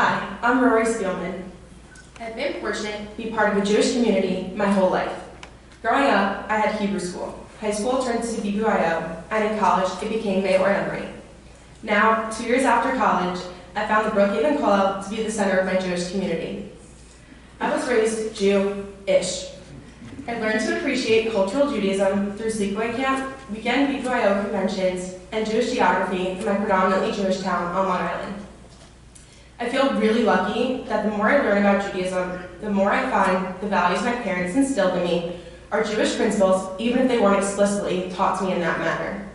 Hi, I'm Rory Spielman. I've been fortunate to be part of a Jewish community my whole life. Growing up, I had Hebrew school. High school turned to BBYO, and in college, it became Mayor Emory. Now, 2 years after college, I found the Brookhaven Kollel to be the center of my Jewish community. I was raised Jew-ish. I learned to appreciate cultural Judaism through sleepaway camp, weekend BBYO conventions, and Jewish geography in my predominantly Jewish town on Long Island. I feel really lucky that the more I learn about Judaism, the more I find the values my parents instilled in me are Jewish principles, even if they weren't explicitly taught to me in that manner.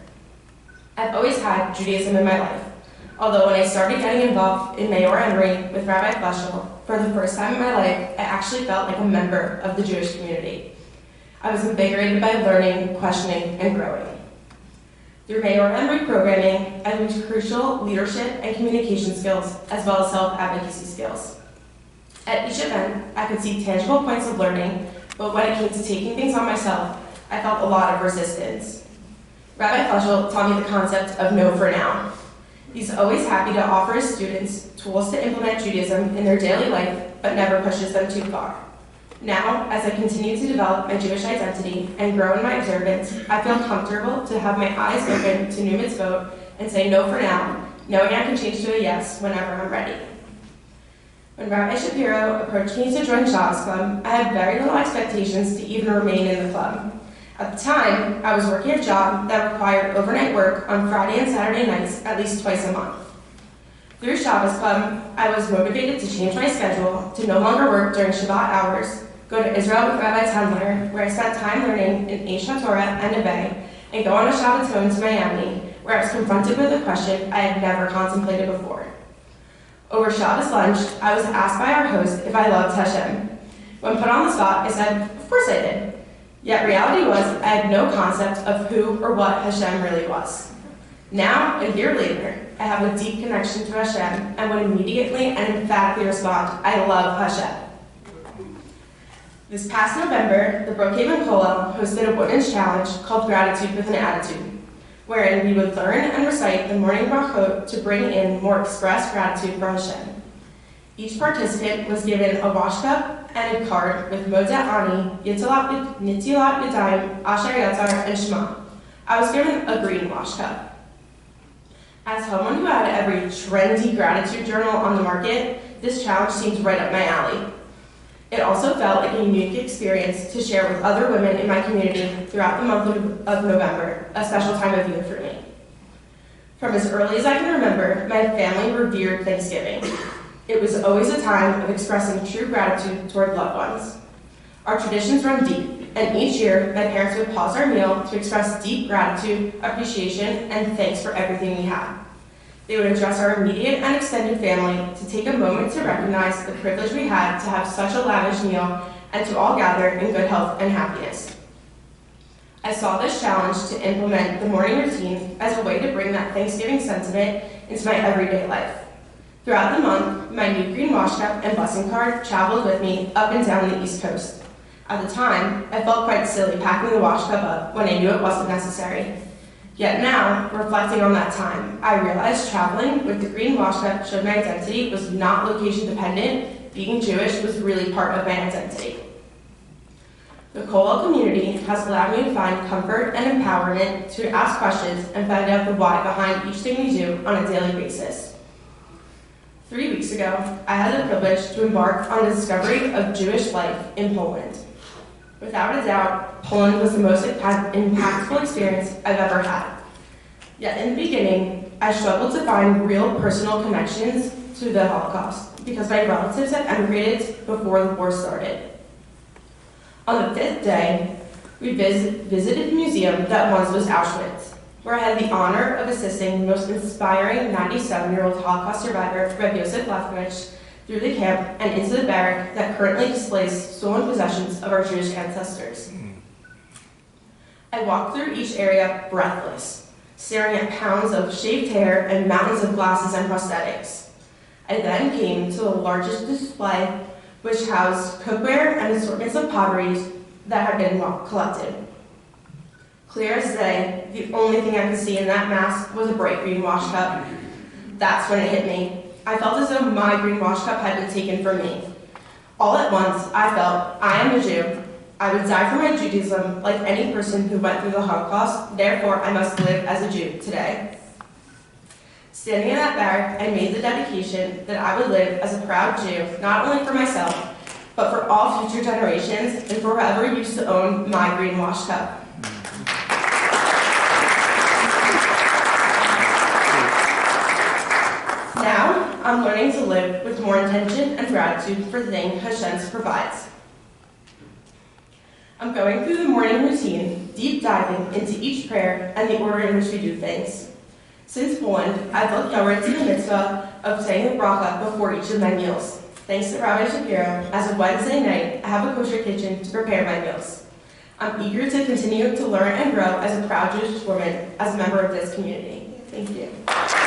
I've always had Judaism in my life, although when I started getting involved in Mayor Emory with Rabbi Fleschel, for the first time in my life, I actually felt like a member of the Jewish community. I was invigorated by learning, questioning, and growing. Through Mayor Emory programming, I learned crucial leadership and communication skills, as well as self-advocacy skills. At each event, I could see tangible points of learning, but when it came to taking things on myself, I felt a lot of resistance. Rabbi Fleschel taught me the concept of no for now. He's always happy to offer his students tools to implement Judaism in their daily life, but never pushes them too far. Now, as I continue to develop my Jewish identity and grow in my observance, I feel comfortable to have my eyes open to new mitzvot and say no for now, knowing I can change to a yes whenever I'm ready. When Rabbi Shapiro approached me to join Shabbos Club, I had very little expectations to even remain in the club. At the time, I was working a job that required overnight work on Friday and Saturday nights at least twice a month. Through Shabbos Club, I was motivated to change my schedule to no longer work during Shabbat hours, go to Israel with Rabbi Tandler, where I spent time learning in Eish HaTorah and Neve, and go on a Shabbaton to Miami, where I was confronted with a question I had never contemplated before. Over Shabbos lunch, I was asked by our host if I loved Hashem. When put on the spot, I said, of course I did. Yet reality was, I had no concept of who or what Hashem really was. Now, a year later, I have a deep connection to Hashem and would immediately and emphatically respond, I love Hashem. This past November, the Brookhaven Kollel hosted a women's challenge called Gratitude with an Attitude, wherein we would learn and recite the morning brachot to bring in more expressed gratitude for Hashem. Each participant was given a wash cup and a card with Modeh Ani, Nitilat Yadayim, Asher Yatzar, and Shema. I was given a green wash cup. As someone who had every trendy gratitude journal on the market, this challenge seemed right up my alley. It also felt like a unique experience to share with other women in my community throughout the month of November, a special time of year for me. From as early as I can remember, my family revered Thanksgiving. It was always a time of expressing true gratitude toward loved ones. Our traditions run deep, and each year, my parents would pause our meal to express deep gratitude, appreciation, and thanks for everything we had. They would address our immediate and extended family to take a moment to recognize the privilege we had to have such a lavish meal and to all gather in good health and happiness. I saw this challenge to implement the morning routine as a way to bring that Thanksgiving sentiment into my everyday life. Throughout the month, my new green wash cup and blessing card traveled with me up and down the East Coast. At the time, I felt quite silly packing the wash cup up when I knew it wasn't necessary. Yet now, reflecting on that time, I realized traveling with the green wash cup showed my identity was not location dependent. Being Jewish was really part of my identity. The Kollel community has allowed me to find comfort and empowerment to ask questions and find out the why behind each thing we do on a daily basis. 3 weeks ago, I had the privilege to embark on the discovery of Jewish life in Poland. Without a doubt, Poland was the most impactful experience I've ever had. Yet in the beginning, I struggled to find real personal connections to the Holocaust because my relatives had emigrated before the war started. On the 5th day, we visited the museum that once was Auschwitz, where I had the honor of assisting the most inspiring 97-year-old Holocaust survivor, Reb Yosef Lefkovich, through the camp and into the barrack that currently displays stolen possessions of our Jewish ancestors. I walked through each area breathless, staring at pounds of shaved hair and mountains of glasses and prosthetics. I then came to the largest display, which housed cookware and assortments of potteries that had been collected. Clear as day, the only thing I could see in that mass was a bright green wash cup. That's when it hit me. I felt as though my greenwash cup had been taken from me. All at once, I felt, I am a Jew. I would die for my Judaism like any person who went through the Holocaust, therefore I must live as a Jew today. Standing in that barrack, I made the dedication that I would live as a proud Jew, not only for myself, but for all future generations and for whoever used to own my greenwash cup. Now, I'm learning to live with more intention and gratitude for the thing Hashem provides. I'm going through the morning routine, deep diving into each prayer and the order in which we do things. Since Poland, I've looked forward to the mitzvah of saying the bracha before each of my meals. Thanks to Rabbi Shapiro, as of Wednesday night, I have a kosher kitchen to prepare my meals. I'm eager to continue to learn and grow as a proud Jewish woman, as a member of this community. Thank you.